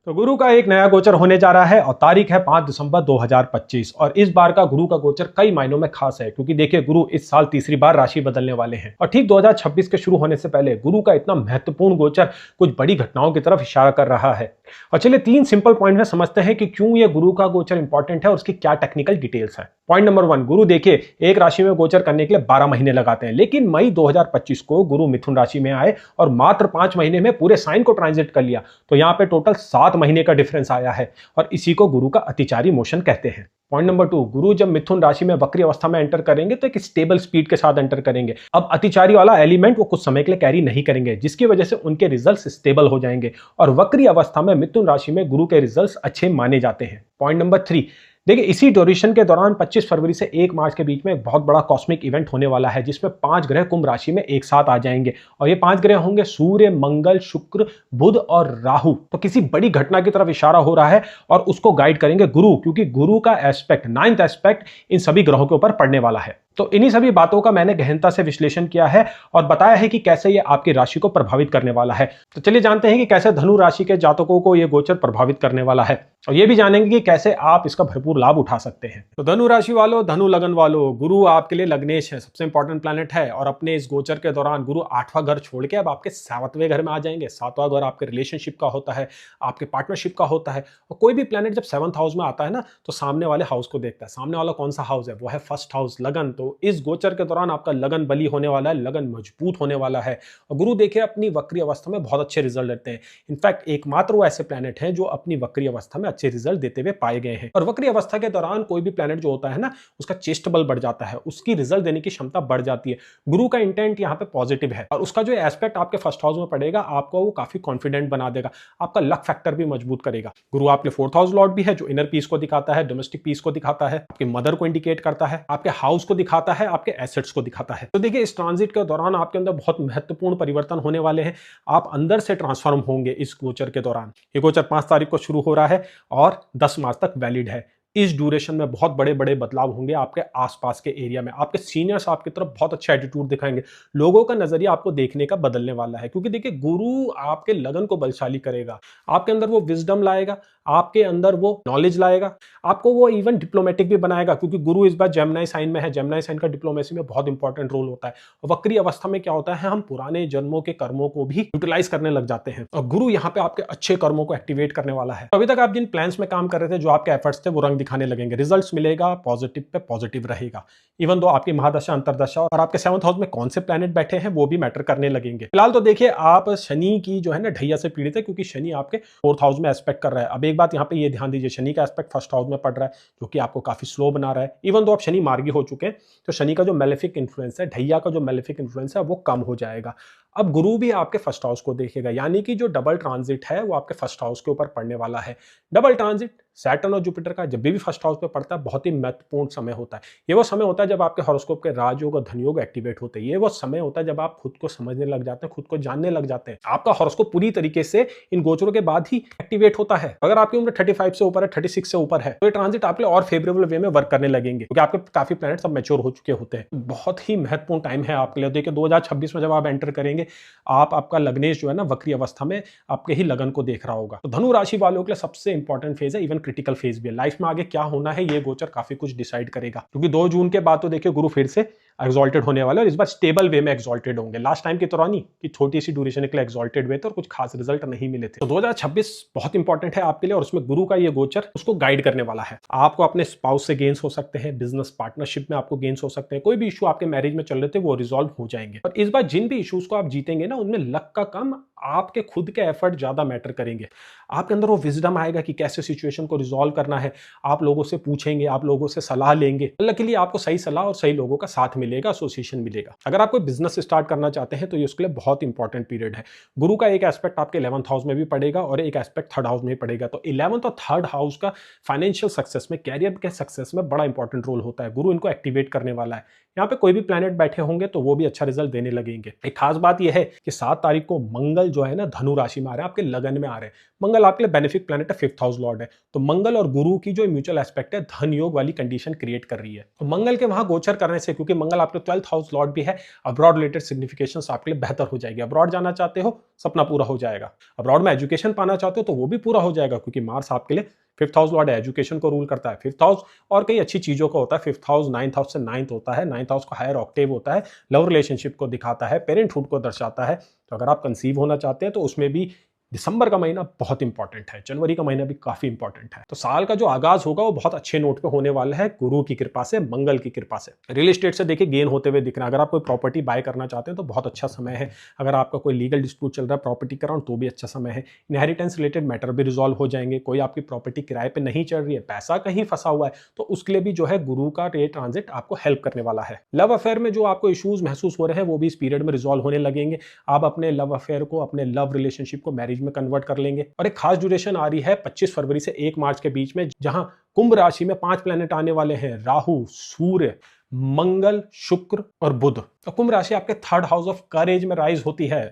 तो गुरु का एक नया गोचर होने जा रहा है और तारीख है 5 दिसंबर 2025। और इस बार का गुरु का गोचर कई मायनों में खास है, क्योंकि देखिए गुरु इस साल तीसरी बार राशि बदलने वाले हैं और ठीक 2026 के शुरू होने से पहले गुरु का इतना महत्वपूर्ण गोचर कुछ बड़ी घटनाओं की तरफ इशारा कर रहा है। और चलिए 3 सिंपल पॉइंट में समझते हैं कि क्यों ये गुरु का गोचर इंपॉर्टेंट है और उसकी क्या टेक्निकल डिटेल्स है। पॉइंट नंबर 1, गुरु देखिए एक राशि में गोचर करने के लिए 12 महीने लगाते हैं, लेकिन मई 2025 को गुरु मिथुन राशि में आए और मात्र 5 महीने में पूरे साइन को ट्रांजिट कर लिया। तो यहाँ पे टोटल 7 महीने का डिफरेंस आया है और इसी को गुरु का अतिचारी मोशन कहते हैं। पॉइंट नंबर 2, गुरु जब मिथुन राशि में वक्री अवस्था में एंटर करेंगे तो एक स्टेबल स्पीड के साथ एंटर करेंगे। अब अतिचारी वाला एलिमेंट वो कुछ समय के लिए कैरी नहीं करेंगे, जिसकी वजह से उनके रिजल्ट्स स्टेबल हो जाएंगे और वक्री अवस्था में मिथुन राशि में गुरु के रिजल्ट्स अच्छे माने जाते हैं। पॉइंट नंबर 3, देखिए इसी ड्यूरेशन के दौरान 25 फरवरी से 1 मार्च के बीच में एक बहुत बड़ा कॉस्मिक इवेंट होने वाला है, जिसमें 5 ग्रह कुंभ राशि में एक साथ आ जाएंगे और ये 5 ग्रह होंगे सूर्य, मंगल, शुक्र, बुध और राहु। तो किसी बड़ी घटना की तरफ इशारा हो रहा है और उसको गाइड करेंगे गुरु, क्योंकि गुरु का एस्पेक्ट 9th एस्पेक्ट इन सभी ग्रहों के ऊपर पड़ने वाला है। तो इन्हीं सभी बातों का मैंने गहनता से विश्लेषण किया है और बताया है कि कैसे ये आपकी राशि को प्रभावित करने वाला है। तो चलिए जानते हैं कि कैसे धनु राशि के जातकों को ये गोचर प्रभावित करने वाला है और ये भी जानेंगे कि कैसे आप इसका भरपूर लाभ उठा सकते हैं। तो धनु राशि वालों, धनु लगन वालों, गुरु आपके लिए लग्नेश है, सबसे इंपॉर्टेंट प्लैनेट है और अपने इस गोचर के दौरान गुरु 8वां घर छोड़ के अब आपके 7वें घर में आ जाएंगे। 7वां घर आपके रिलेशनशिप का होता है, आपके पार्टनरशिप का होता है और कोई भी प्लैनेट जब 7th हाउस में आता है ना तो सामने वाले हाउस को देखता है। सामने वाला कौन सा हाउस है? वो है 1st हाउस, लगन। तो इस गोचर के दौरान आपका लगन बली होने वाला है, लगन मजबूत होने वाला है और गुरु देखिए अपनी वक्री अवस्था में बहुत अच्छे रिजल्ट देते हैं। इनफैक्ट एकमात्र वो ऐसे प्लैनेट हैं जो अपनी वक्री अवस्था में अच्छे रिजल्ट देते हुए पाए गए हैं। और वक्री अवस्था के दौरान कोई भी प्लैनेट जो होता है ना, उसका चेस्ट बल बढ़ जाता है, उसकी रिजल्ट देने की क्षमता बढ़ जाती है। गुरु का इंटेंट यहाँ पे पॉजिटिव है और उसका जो एस्पेक्ट आपके 1st हाउस में पड़ेगा आपको वो काफी कॉन्फिडेंट बना देगा, आपका लक फैक्टर भी मजबूत करेगा। गुरु आपके 4th हाउस लॉर्ड भी है, जो इनर पीस को दिखाता है, डोमेस्टिक पीस को दिखाता है, आपके मदर को इंडिकेट करता है, आपके हाउस को दिखाता है, आपके एसेट्स को दिखाता है। तो देखिए इस ट्रांजिट के दौरान आपके अंदर बहुत महत्वपूर्ण परिवर्तन होने वाले हैं। आप अंदर से ट्रांसफॉर्म होंगे इस गोचर के दौरान। ये गोचर 5 तारीख को शुरू हो रहा है और 10 मार्च तक वैलिड है। इस ड्यूरेशन में बहुत बड़े बड़े बदलाव होंगे आपके आसपास के एरिया में। आपके सीनियर्स आपकी तरफ बहुत अच्छा एटीट्यूड दिखाएंगे, लोगों का नजरिया आपको देखने का बदलने वाला है, क्योंकि देखिए गुरु आपके लगन को बलशाली करेगा, आपके अंदर वो विजडम लाएगा, आपके अंदर वो नॉलेज लाएगा, आपको वो इवन डिप्लोमेटिक भी बनाएगा, क्योंकि गुरु इस बार जेमिनी साइन में है। जेमिनी साइन का डिप्लोमेसी में बहुत इंपॉर्टेंट रोल होता है। वक्री अवस्था में क्या होता है, हम पुराने जन्मों के कर्मों को भी यूटिलाइज करने लग जाते हैं और गुरु यहाँ पे आपके अच्छे कर्मों को एक्टिवेट करने वाला है। तो अभी तक आप जिन प्लान्स में काम कर रहे थे, जो आपके एफर्ट्स थे, वो रंग दिखाने लगेंगे, रिजल्ट्स मिलेगा, पॉजिटिव पे पॉजिटिव रहेगा। इवन दो आपकी महादशा, अंतरदशा और आपके 7th हाउस में कौन से प्लैनेट बैठे हैं वो भी मैटर करने लगेंगे। फिलहाल तो देखिए आप शनि की जो है ना ढैया से पीड़ित है, क्योंकि शनि आपके 4th हाउस में एस्पेक्ट कर रहा है। अब एक बात यहाँ पे ये ध्यान दीजिए, शनि का एस्पेक्ट 1st हाउस में पड़ रहा है, जो कि आपको काफी स्लो बना रहा है। इवन दो आप शनि मार्गी हो चुके हैं, तो शनि का जो मेलेफिक इन्फ्लुएंस है, ढैया का जो मेलेफिक इन्फ्लुएंस है, वो कम हो जाएगा। अब गुरु भी आपके 1st हाउस को देखेगा, यानी कि जो डबल ट्रांजिट है वो आपके 1st हाउस के ऊपर पड़ने वाला है। डबल ट्रांजिट सैटर्न और जुपिटर का जब भी 1st हाउस पे पड़ता है, बहुत ही महत्वपूर्ण समय होता है। ये वो समय होता है जब आपके हॉरोस्कोप के राजयोग और धनयोग एक्टिवेट होते हैं। ये वो समय होता है जब आप खुद को समझने लग जाते हैं, खुद को जानने लग जाते हैं। आपका हॉरोस्कोप पूरी तरीके से इन गोचरों के बाद ही एक्टिवेट होता है। अगर आपकी उम्र 35 से ऊपर है, 36 से ऊपर है, तो ये ट्रांजिट आपके लिए और फेवरेबल वे में वर्क करने लगेंगे, क्योंकि आपके काफी प्लैनेट सब मैच्योर हो चुके होते हैं। बहुत ही महत्वपूर्ण टाइम है आपके लिए। देखिए 2026 में जब आप एंटर करेंगे, आपका लग्नेश जो है ना वक्री अवस्था में आपके ही लगन को देख रहा होगा। तो धनु राशि वालों के लिए सबसे इंपॉर्टेंट फेज है, इवन क्रिटिकल फेज भी है। लाइफ में आगे क्या होना है ये गोचर काफी कुछ डिसाइड करेगा, क्योंकि 2 जून के बाद तो देखिए गुरु फिर से एक्सॉल्टेड होने वाले और इस बार स्टेबल वे में एक्सॉल्टेड होंगे। लास्ट टाइम की तरह नहीं कि छोटी सी ड्यूरेशन के लिए एक्सॉल्टेड हुए थे और कुछ खास रिजल्ट नहीं मिले थे। तो 2026 बहुत इंपॉर्टेंट है आपके लिए और उसमें गुरु का ये गोचर उसको गाइड करने वाला है। आपको अपने स्पाउस से गेन्स हो सकते हैं, बिजनेस पार्टनरशिप में आपको गेन्स हो सकते हैं, कोई भी इशू आपके मैरिज में चल रहे थे वो रिजॉल्व हो जाएंगे। और इस बार जिन भी इशूज को आप जीतेंगे ना, उनमें लक का कम, आपके खुद के एफर्ट ज्यादा मैटर करेंगे। आपके अंदर वो विजडम आएगा कि कैसे सिचुएशन को रिजॉल्व करना है। आप लोगों से पूछेंगे, आप लोगों से सलाह लेंगे। लकीली आपको सही सलाह और सही लोगों का साथ मिलेगा, एसोसिएशन मिलेगा। अगर आप कोई बिजनेस स्टार्ट करना चाहते हैं तो ये उसके लिए बहुत इंपॉर्टेंट पीरियड है। गुरु का एक एस्पेक्ट आपके 11th हाउस में भी पड़ेगा और एक एस्पेक्ट 3rd हाउस में भी पड़ेगा। तो 11th और 3rd हाउस का फाइनेंशियल सक्सेस में, कैरियर के सक्सेस में बड़ा इंपॉर्टेंट रोल होता है। गुरु इनको एक्टिवेट करने वाला है। यहाँ पे कोई भी प्लैनेट बैठे होंगे तो वो भी अच्छा रिजल्ट देने लगेंगे। एक खास बात यह है कि 7 तारीख को मंगल जो है ना धनु राशि में आ रहे हैं, आपके लगन में आ रहे हैं। मंगल आपके लिए बेनिफिक प्लैनेट है, 5th हाउस लॉर्ड है। तो मंगल और गुरु की जो म्यूचुअल एस्पेक्ट है धन योग वाली कंडीशन क्रिएट कर रही है। तो मंगल के वहां गोचर करने से, क्योंकि मंगल आपके 12th हाउस लॉर्ड भी है, अब्रॉड रिलेटेड सिग्निफिकेशंस आपके लिए बेहतर हो जाएगी। अब्रॉड जाना चाहते हो, सपना पूरा हो जाएगा। अब्रॉड में एजुकेशन पाना चाहते हो तो वो भी पूरा हो जाएगा, क्योंकि मार्स आपके लिए 5th हाउस लॉर्ड है, एजुकेशन को रूल करता है। 5th हाउस और कई अच्छी चीजों का होता है। 5th हाउस 9th हाउस से 9th होता है। 9th हाउस का हायर ऑक्टेव होता है, लव रिलेशनशिप को दिखाता है, पेरेंटहुड को दर्शाता है। तो अगर आप कंसीव होना चाहते हैं तो उसमें भी दिसंबर का महीना बहुत इंपॉर्टेंट है। जनवरी का महीना भी काफी इंपॉर्टेंट है। तो साल का जो आगाज होगा वो बहुत अच्छे नोट पे होने वाला है, गुरु की कृपा से, मंगल की कृपा से। रियल एस्टेट से देखिए गेन होते हुए दिख रहा है। अगर आप कोई प्रॉपर्टी बाय करना चाहते हैं तो बहुत अच्छा समय है। अगर आपका कोई लीगल डिस्प्यूट चल रहा है प्रॉपर्टी के अराउंड तो भी अच्छा समय है। इनहेरिटेंस रिलेटेड मैटर भी रिजॉल्व हो जाएंगे। कोई आपकी प्रॉपर्टी किराए पे नहीं चल रही है, पैसा कहीं फंसा हुआ है, तो उसके लिए भी जो है गुरु का ये ट्रांजिट आपको हेल्प करने वाला है। लव अफेयर में जो आपको इश्यूज महसूस हो रहे हैं वो भी इस पीरियड में रिजॉल्व होने लगेंगे। आप अपने लव अफेयर को, अपने लव रिलेशनशिप को मैरिज में कन्वर्ट कर लेंगे। और एक खास ड्यूरेशन आ रही है 25 फरवरी से 1 मार्च के बीच में, जहां कुंभ राशि में 5 प्लैनेट आने वाले हैं, राहु, सूर्य, मंगल, शुक्र और बुध। तो कुंभ राशि आपके 3rd हाउस ऑफ करेज में राइज होती है।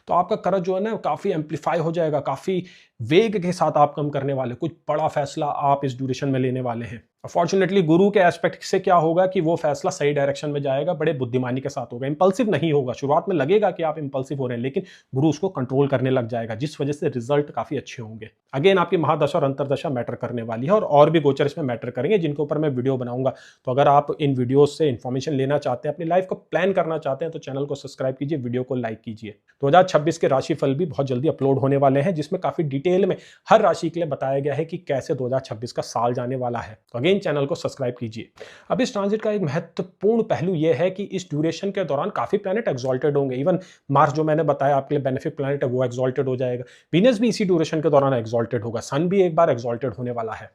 तो आपका करज जो है ना काफी एम्पलीफाई हो जाएगा, काफी वेग के साथ आप कम करने वाले, कुछ बड़ा फैसला आप इस ड्यूरेशन में लेने वाले हैं। फॉर्चुनेटली गुरु के एस्पेक्ट से क्या होगा कि वो फैसला सही डायरेक्शन में जाएगा, बड़े बुद्धिमानी के साथ होगा, इंपल्सिव नहीं होगा। शुरुआत में लगेगा कि आप इंपल्सिव हो रहे हैं, लेकिन गुरु उसको कंट्रोल करने लग जाएगा, जिस वजह से रिजल्ट काफी अच्छे होंगे। अगेन आपकी महादशा और अंतरदशा मैटर करने वाली है, और भी गोचर इसमें मैटर करेंगे, जिनके ऊपर मैं वीडियो बनाऊंगा। तो अगर आप इन वीडियोज से इंफॉर्मेशन लेना चाहते हैं, अपनी लाइफ को प्लान करना चाहते हैं, तो चैनल को सब्सक्राइब कीजिए, वीडियो को लाइक कीजिए। 2026 के राशिफल भी बहुत जल्दी अपलोड होने वाले हैं, जिसमें काफी डिटेल में हर राशि के लिए बताया गया है कि कैसे 2026 का साल जाने वाला है। तो अगेन चैनल को सब्सक्राइब कीजिए। अब इस ट्रांजिट का एक महत्वपूर्ण पहलू यह है कि इस ड्यूरेशन के दौरान काफी प्लैनेट एक्सॉल्टेड होंगे। इवन मार्स जो मैंने बताया आपके लिए बेनिफिक प्लैनेट है, वो एक्सॉल्टेड हो जाएगा। वीनस भी इसी ड्यूरेशन के दौरान एक्सॉल्टेड होगा। सन भी एक बार एक्सॉल्टेड होने वाला है।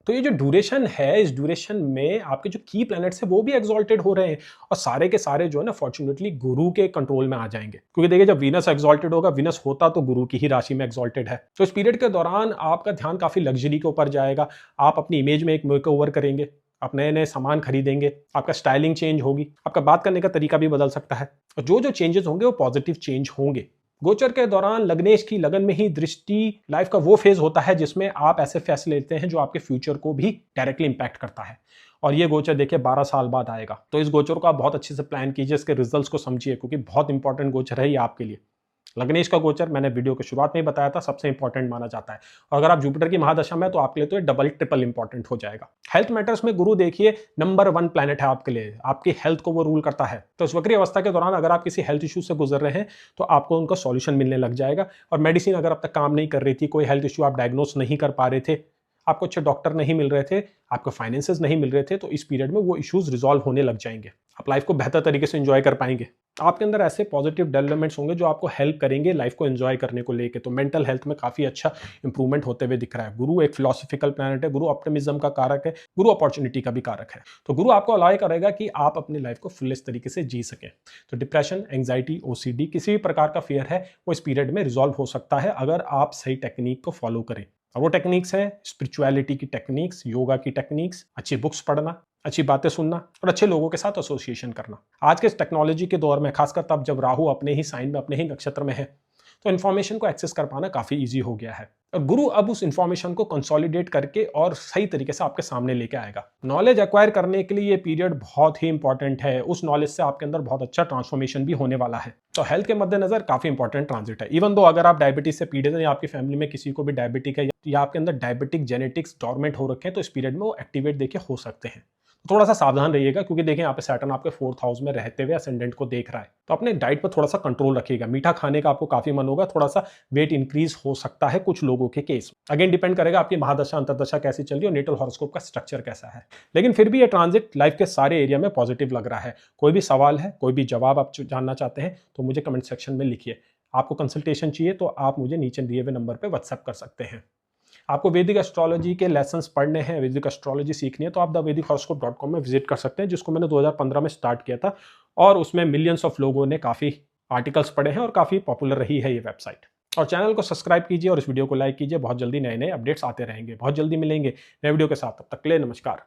तो ये जो ड्यूरेशन है, इस ड्यूरेशन में आपके जो की प्लैनेट्स है वो भी एक्सॉल्टेड हो रहे हैं, और सारे के सारे जो है ना फॉर्चुनेटली गुरु के कंट्रोल में आ जाएंगे। क्योंकि देखिए जब वीनस एक्सॉल्टेड होगा, वीनस होता तो गुरु की ही राशि में एक्सॉल्टेड है। तो इस पीरियड के दौरान आपका ध्यान काफी लग्जरी के ऊपर जाएगा। आप अपनी इमेज में एक मेकओवर करेंगे, आप नए नए सामान खरीदेंगे, आपका स्टाइलिंग चेंज होगी, आपका बात करने का तरीका भी बदल सकता है। और जो चेंजेस होंगे वो पॉजिटिव चेंज होंगे। गोचर के दौरान लग्नेश की लगन में ही दृष्टि लाइफ का वो फेज होता है जिसमें आप ऐसे फैसले लेते हैं जो आपके फ्यूचर को भी डायरेक्टली इंपैक्ट करता है। और ये गोचर देखिए 12 साल बाद आएगा। तो इस गोचर को आप बहुत अच्छे से प्लान कीजिए, इसके रिजल्ट्स को समझिए, क्योंकि बहुत इंपॉर्टेंट गोचर है ये आपके लिए। लग्नेश का गोचर मैंने वीडियो के शुरुआत में ही बताया था, सबसे इंपॉर्टेंट माना जाता है। और अगर आप जुपिटर की महादशा में तो आपके लिए तो ये डबल ट्रिपल इंपॉर्टेंट हो जाएगा। हेल्थ मैटर्स में गुरु देखिए नंबर 1 प्लैनेट है आपके लिए, आपकी हेल्थ को वो रूल करता है। तो इस वक्री अवस्था के दौरान अगर आप किसी हेल्थ इशू से गुजर रहे हैं तो आपको उनका सॉल्यूशन मिलने लग जाएगा। और मेडिसिन अगर अब तक काम नहीं कर रही थी, कोई हेल्थ इशू आप डायग्नोस नहीं कर पा रहे थे, आपको अच्छे डॉक्टर नहीं मिल रहे थे, आपको फाइनेंसेस नहीं मिल रहे थे, तो इस पीरियड में वो इश्यूज रिजॉल्व होने लग जाएंगे। आप लाइफ को बेहतर तरीके से एंजॉय कर पाएंगे। आपके अंदर ऐसे पॉजिटिव डेवलपमेंट्स होंगे जो आपको हेल्प करेंगे लाइफ को एंजॉय करने को लेके। तो मेंटल हेल्थ में काफी अच्छा इंप्रूवमेंट होते हुए दिख रहा है। गुरु एक फिलोसफिकल प्लैनेट है, गुरु ऑप्टिमिज्म का कारक है, गुरु अपॉर्चुनिटी का भी कारक है। तो गुरु आपको अलाउ करेगा कि आप अपनी लाइफ को फुलेस्ट तरीके से जी सकें। तो डिप्रेशन, एंग्जाइटी, ओसीडी, किसी भी प्रकार का फियर है वो इस पीरियड में रिजॉल्व हो सकता है अगर आप सही टेक्निक को फॉलो करें। और वो टेक्निक्स हैं स्पिरिचुअलिटी की टेक्निक्स, योगा की टेक्निक्स, अच्छी बुक्स पढ़ना, अच्छी बातें सुनना और अच्छे लोगों के साथ एसोसिएशन करना। आज के इस टेक्नोलॉजी के दौर में, खासकर तब जब राहु अपने ही साइन में, अपने ही नक्षत्र में है, तो इन्फॉर्मेशन को एक्सेस कर पाना काफी इजी हो गया है। और गुरु अब उस इन्फॉर्मेशन को कंसोलिडेट करके और सही तरीके से आपके सामने लेके आएगा। नॉलेज एक्वायर करने के लिए ये पीरियड बहुत ही इंपॉर्टेंट है। उस नॉलेज से आपके अंदर बहुत अच्छा ट्रांसफॉर्मेशन भी होने वाला है। तो हेल्थ के मद्देनजर काफी इंपॉर्टेंट ट्रांजिट है। इवन दो अगर आप डायबिटीज से पीड़ित हैं या आपकी फैमिली में किसी को भी डायबिटिक है या आपके अंदर डायबिटिक जेनेटिक्स डॉर्मेंट हो रखे हैं, तो इस पीरियड में वो एक्टिवेट देखिए हो सकते हैं। थोड़ा सा सावधान रहिएगा, क्योंकि देखिए यहाँ पे सैटर्न आपके 4th हाउस में रहते हुए असेंडेंट को देख रहा है। तो अपने डाइट पर थोड़ा सा कंट्रोल रखिएगा। मीठा खाने का आपको काफी मन होगा, थोड़ा सा वेट इंक्रीज हो सकता है कुछ लोगों के केस। अगेन डिपेंड करेगा आपकी महादशा अंतरदशा कैसी चल रही है और नेटल हॉरोस्कोप का स्ट्रक्चर कैसा है। लेकिन फिर भी ये ट्रांजिट लाइफ के सारे एरिया में पॉजिटिव लग रहा है। कोई भी सवाल है, कोई भी जवाब आप जानना चाहते हैं तो मुझे कमेंट सेक्शन में लिखिए। आपको कंसल्टेशन चाहिए तो आप मुझे नीचे दिए हुए नंबर पर व्हाट्सएप कर सकते हैं। आपको वैदिक एस्ट्रोलॉजी के लेसन्स पढ़ने हैं, वैदिक एस्ट्रोलॉजी सीखनी है, तो आप thevedicahoroscope.com में विजिट कर सकते हैं, जिसको मैंने 2015 में स्टार्ट किया था। और उसमें मिलियंस ऑफ लोगों ने काफ़ी आर्टिकल्स पढ़े हैं और काफ़ी पॉपुलर रही है ये वेबसाइट। और चैनल को सब्सक्राइब कीजिए और इस वीडियो को लाइक कीजिए। बहुत जल्दी नए नए अपडेट्स आते रहेंगे। बहुत जल्दी मिलेंगे नए वीडियो के साथ। तब तक के लिए नमस्कार।